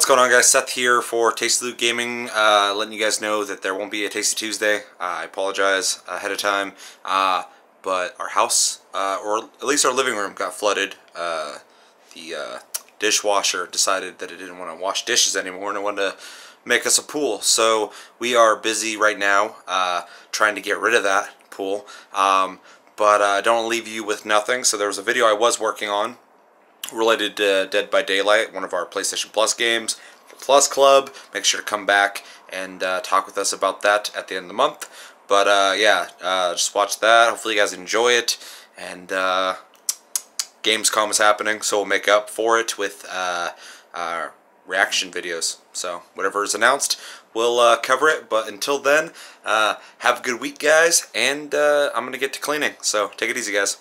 going on, guys? Seth here for Tasty Loot Gaming, letting you guys know that there won't be a Tasty Tuesday. I apologize ahead of time, but our house, or at least our living room, got flooded. The dishwasher decided that it didn't want to wash dishes anymore and it wanted to make us a pool. So we are busy right now trying to get rid of that pool, but I don't leave you with nothing. So there was a video I was working on related to Dead by Daylight, one of our PlayStation Plus games, the Plus Club. Make sure to come back and talk with us about that at the end of the month. But yeah, just watch that. Hopefully you guys enjoy it. And Gamescom is happening, so we'll make up for it with reaction videos. So whatever is announced, we'll cover it. But until then, have a good week, guys. And I'm going to get to cleaning. So take it easy, guys.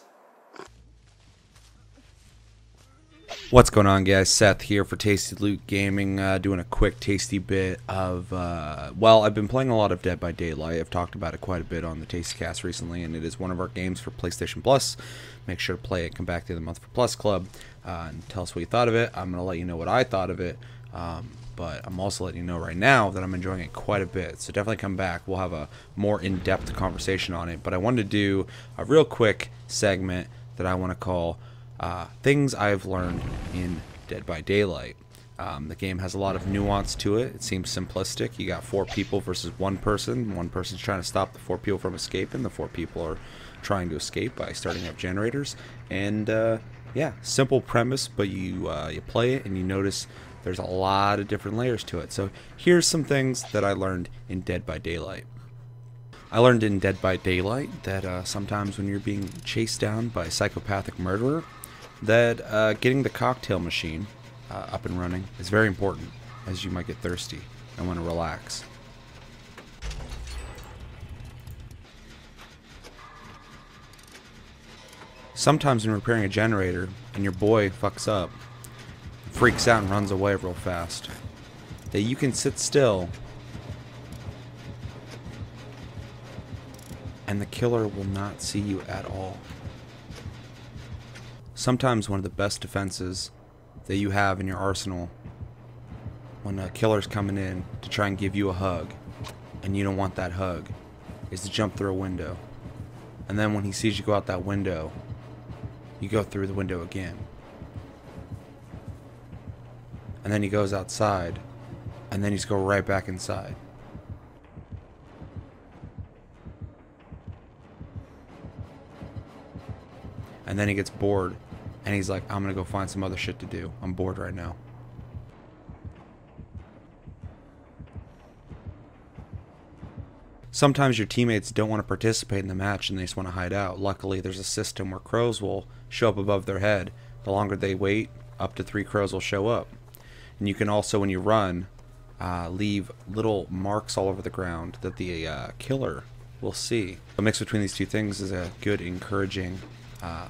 What's going on, guys? Seth here for Tasty Loot Gaming, doing a quick tasty bit of, well, I've been playing a lot of Dead by Daylight. I've talked about it quite a bit on the Tasty Cast recently, and it is one of our games for PlayStation Plus. Make sure to play it. Come back to the month for Plus Club and tell us what you thought of it. I'm going to let you know what I thought of it, but I'm also letting you know right now that I'm enjoying it quite a bit. So definitely come back. We'll have a more in-depth conversation on it, but I wanted to do a real quick segment that I want to call things I've learned in Dead by Daylight. The game has a lot of nuance to it. It seems simplistic. You got 4 people versus 1 person. One person's trying to stop the 4 people from escaping. The 4 people are trying to escape by starting up generators. And yeah, simple premise, but you play it and you notice there's a lot of different layers to it. So here's some things that I learned in Dead by Daylight. I learned in Dead by Daylight that sometimes when you're being chased down by a psychopathic murderer, that getting the cocktail machine up and running is very important, as you might get thirsty and want to relax. Sometimes when repairing a generator and your boy fucks up, freaks out and runs away real fast, that you can sit still and the killer will not see you at all. Sometimes one of the best defenses that you have in your arsenal when a killer's coming in to try and give you a hug and you don't want that hug is to jump through a window. And then when he sees you go out that window, you go through the window again. And then he goes outside and then he's go right back inside. And then he gets bored and he's like, I'm gonna go find some other shit to do. I'm bored right now. Sometimes your teammates don't want to participate in the match and they just want to hide out. Luckily, there's a system where crows will show up above their head. The longer they wait, up to 3 crows will show up. And you can also, when you run, leave little marks all over the ground that the killer will see. The mix between these two things is a good, encouraging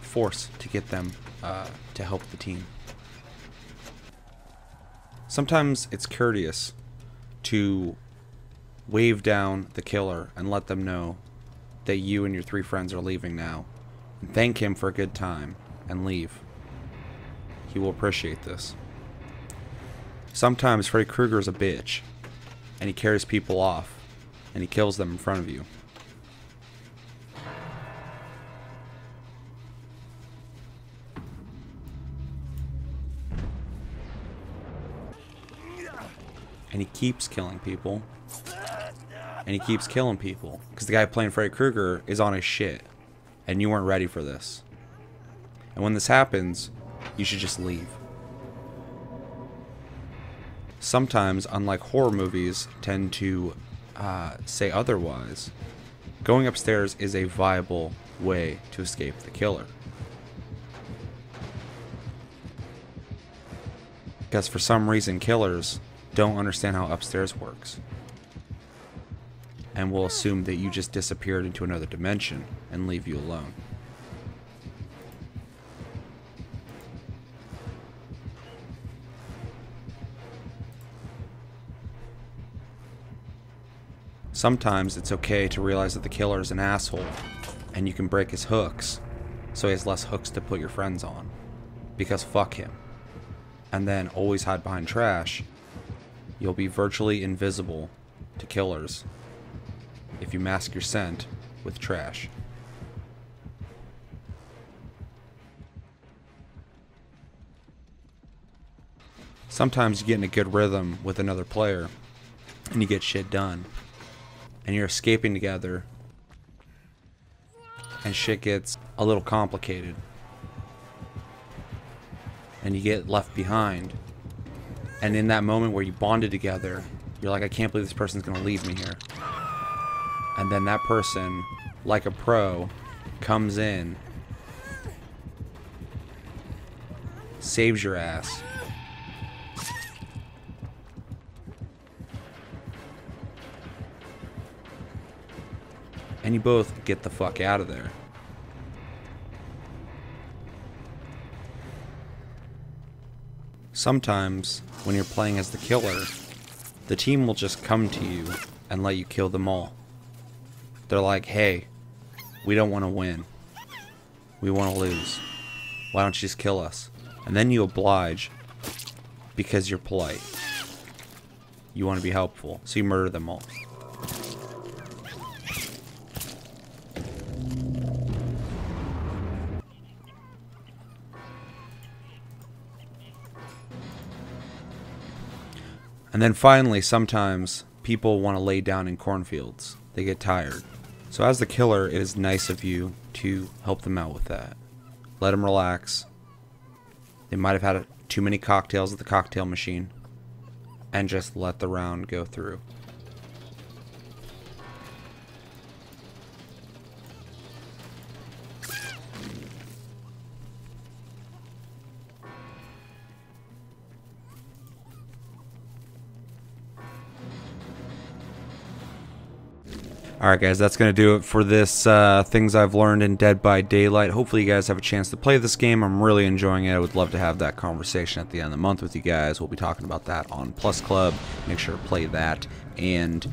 force to get them to help the team. Sometimes it's courteous to wave down the killer and let them know that you and your 3 friends are leaving now, and thank him for a good time and leave. He will appreciate this. Sometimes Freddy Krueger is a bitch and he carries people off and he kills them in front of you. And he keeps killing people. And he keeps killing people. Because the guy playing Freddy Krueger is on his shit. And you weren't ready for this. And when this happens, you should just leave. Sometimes, unlike horror movies tend to say otherwise, going upstairs is a viable way to escape the killer. Because for some reason, killers don't understand how upstairs works and will assume that you just disappeared into another dimension and leave you alone. Sometimes it's okay to realize that the killer is an asshole and you can break his hooks so he has less hooks to put your friends on, because fuck him. And then always hide behind trash you'll be virtually invisible to killers if you mask your scent with trash. Sometimes you get in a good rhythm with another player and you get shit done. And you're escaping together and shit gets a little complicated. And you get left behind. And in that moment where you bonded together, you're like, I can't believe this person's gonna leave me here. And then that person, like a pro, comes in, saves your ass, and you both get the fuck out of there. Sometimes, when you're playing as the killer, the team will just come to you and let you kill them all. They're like, hey, we don't want to win. We want to lose. Why don't you just kill us? And then you oblige because you're polite. You want to be helpful, so you murder them all. And then finally, sometimes people want to lay down in cornfields. They get tired. So as the killer, it is nice of you to help them out with that. Let them relax. They might have had too many cocktails at the cocktail machine. And just let the round go through. Alright guys, that's going to do it for this things I've learned in Dead by Daylight. Hopefully you guys have a chance to play this game. I'm really enjoying it. I would love to have that conversation at the end of the month with you guys. We'll be talking about that on Plus Club. Make sure to play that and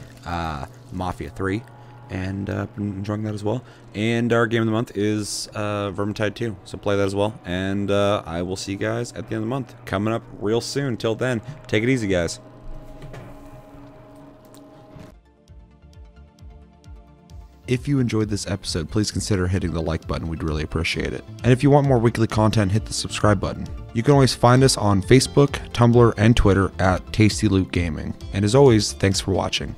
Mafia 3. And been enjoying that as well. And our game of the month is Vermintide 2. So play that as well. And I will see you guys at the end of the month. Coming up real soon. Till then, take it easy guys. If you enjoyed this episode, please consider hitting the like button. We'd really appreciate it. And if you want more weekly content, hit the subscribe button. You can always find us on Facebook, Tumblr, and Twitter at Tasty Loot Gaming. And as always, thanks for watching.